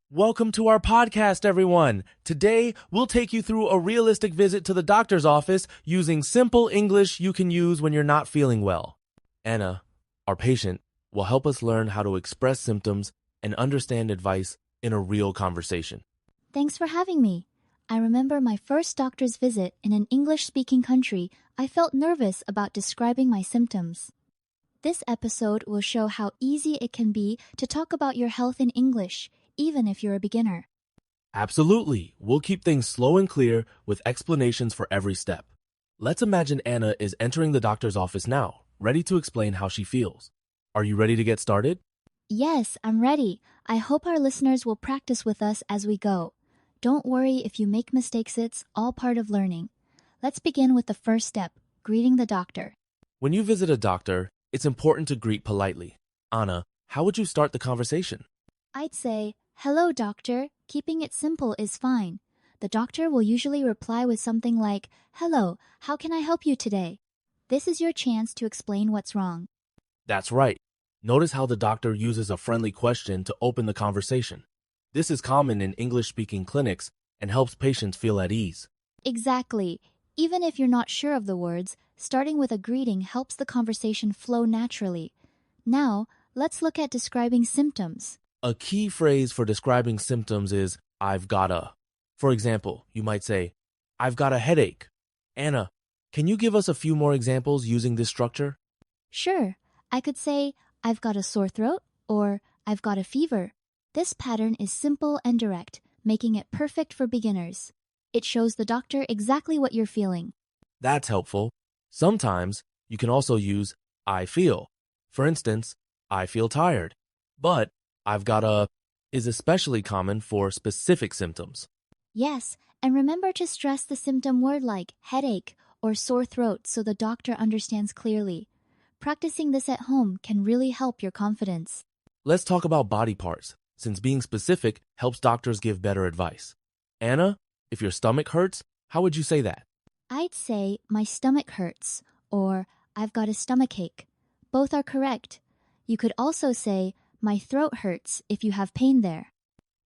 Welcome to our podcast, everyone. Today, we'll take you through a realistic visit to the doctor's office using simple English you can use when you're not feeling well. Anna, our patient, will help us learn how to express symptoms and understand advice in a real conversation. Thanks for having me. I remember my first doctor's visit in an English-speaking country. I felt nervous about describing my symptoms. This episode will show how easy it can be to talk about your health in English, even if you're a beginner. Absolutely. We'll keep things slow and clear with explanations for every step. Let's imagine Anna is entering the doctor's office now, ready to explain how she feels. Are you ready to get started? Yes, I'm ready. I hope our listeners will practice with us as we go. Don't worry if you make mistakes, it's all part of learning. Let's begin with the first step, greeting the doctor. When you visit a doctor, it's important to greet politely. Anna, how would you start the conversation? I'd say, "Hello, doctor." Keeping it simple is fine. The doctor will usually reply with something like, "Hello, how can I help you today?" This is your chance to explain what's wrong. That's right. Notice how the doctor uses a friendly question to open the conversation. This is common in English-speaking clinics and helps patients feel at ease. Exactly. Even if you're not sure of the words, starting with a greeting helps the conversation flow naturally. Now, let's look at describing symptoms. A key phrase for describing symptoms is, I've got a. For example, you might say, I've got a headache. Anna, can you give us a few more examples using this structure? Sure, I could say, "I've got a sore throat," or "I've got a fever." This pattern is simple and direct, making it perfect for beginners. It shows the doctor exactly what you're feeling. That's helpful. Sometimes you can also use I feel. For instance, I feel tired. But I've got a is especially common for specific symptoms. Yes, and remember to stress the symptom word like headache or sore throat so the doctor understands clearly. Practicing this at home can really help your confidence. Let's talk about body parts, since being specific helps doctors give better advice. Anna, if your stomach hurts, how would you say that? I'd say, "My stomach hurts," or "I've got a stomachache." Both are correct. You could also say, "My throat hurts," if you have pain there.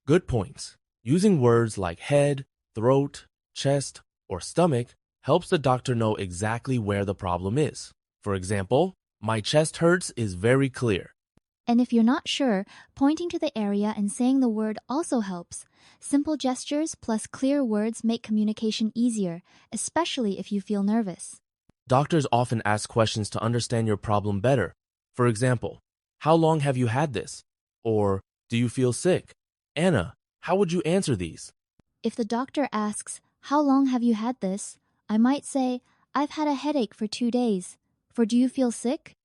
Good points. Using words like head, throat, chest, or stomach helps the doctor know exactly where the problem is. For example, my chest hurts is very clear. And if you're not sure, pointing to the area and saying the word also helps. Simple gestures plus clear words make communication easier, especially if you feel nervous. Doctors often ask questions to understand your problem better. For example, how long have you had this? Or, do you feel sick? Anna, how would you answer these? If the doctor asks, "How long have you had this?" I might say, "I've had a headache for 2 days." For "Do you feel sick?"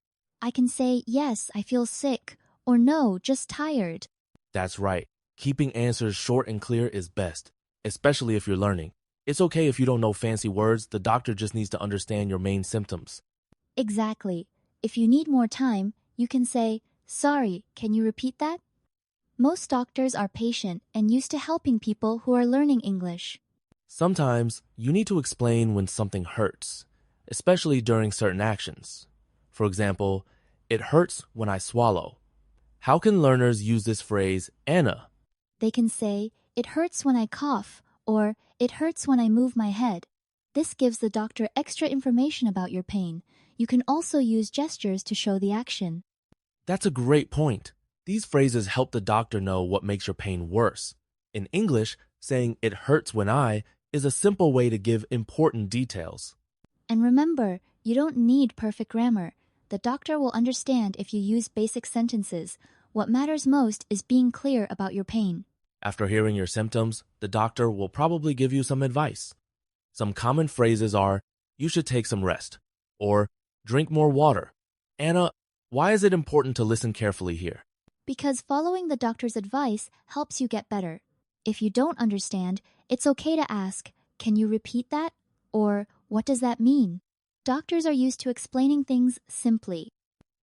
I can say, "Yes, I feel sick," or "No, just tired." That's right. Keeping answers short and clear is best, especially if you're learning. It's okay if you don't know fancy words, the doctor just needs to understand your main symptoms. Exactly. If you need more time, you can say, "Sorry, can you repeat that?" Most doctors are patient and used to helping people who are learning English. Sometimes you need to explain when something hurts, especially during certain actions. For example, it hurts when I swallow. How can learners use this phrase, Anna? They can say, "It hurts when I cough," or "It hurts when I move my head." This gives the doctor extra information about your pain. You can also use gestures to show the action. That's a great point. These phrases help the doctor know what makes your pain worse. In English, saying it hurts when I is a simple way to give important details. And remember, you don't need perfect grammar. The doctor will understand if you use basic sentences. What matters most is being clear about your pain. After hearing your symptoms, the doctor will probably give you some advice. Some common phrases are, you should take some rest, or drink more water. Anna, why is it important to listen carefully here? Because following the doctor's advice helps you get better. If you don't understand, it's okay to ask, "Can you repeat that?" Or, "What does that mean?" Doctors are used to explaining things simply.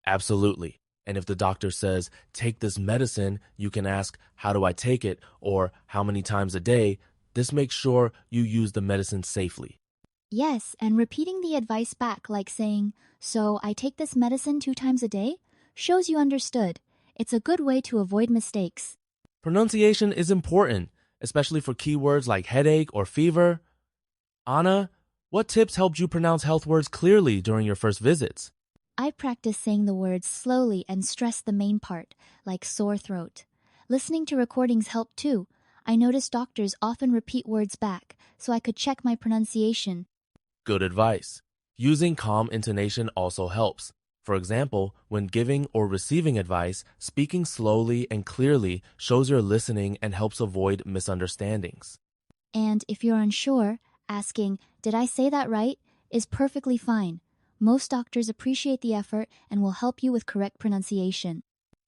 Absolutely. And if the doctor says, take this medicine, you can ask, how do I take it? Or how many times a day? This makes sure you use the medicine safely. Yes, and repeating the advice back like saying, "So I take this medicine 2 times a day?" shows you understood. It's a good way to avoid mistakes. Pronunciation is important, especially for keywords like headache or fever. Anna, what tips helped you pronounce health words clearly during your first visits? I practice saying the words slowly and stress the main part, like sore throat. Listening to recordings helped too. I noticed doctors often repeat words back, so I could check my pronunciation. Good advice. Using calm intonation also helps. For example, when giving or receiving advice, speaking slowly and clearly shows you're listening and helps avoid misunderstandings. And if you're unsure, asking, "Did I say that right?" is perfectly fine. Most doctors appreciate the effort and will help you with correct pronunciation.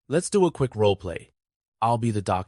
Let's do a quick role play. I'll be the doctor.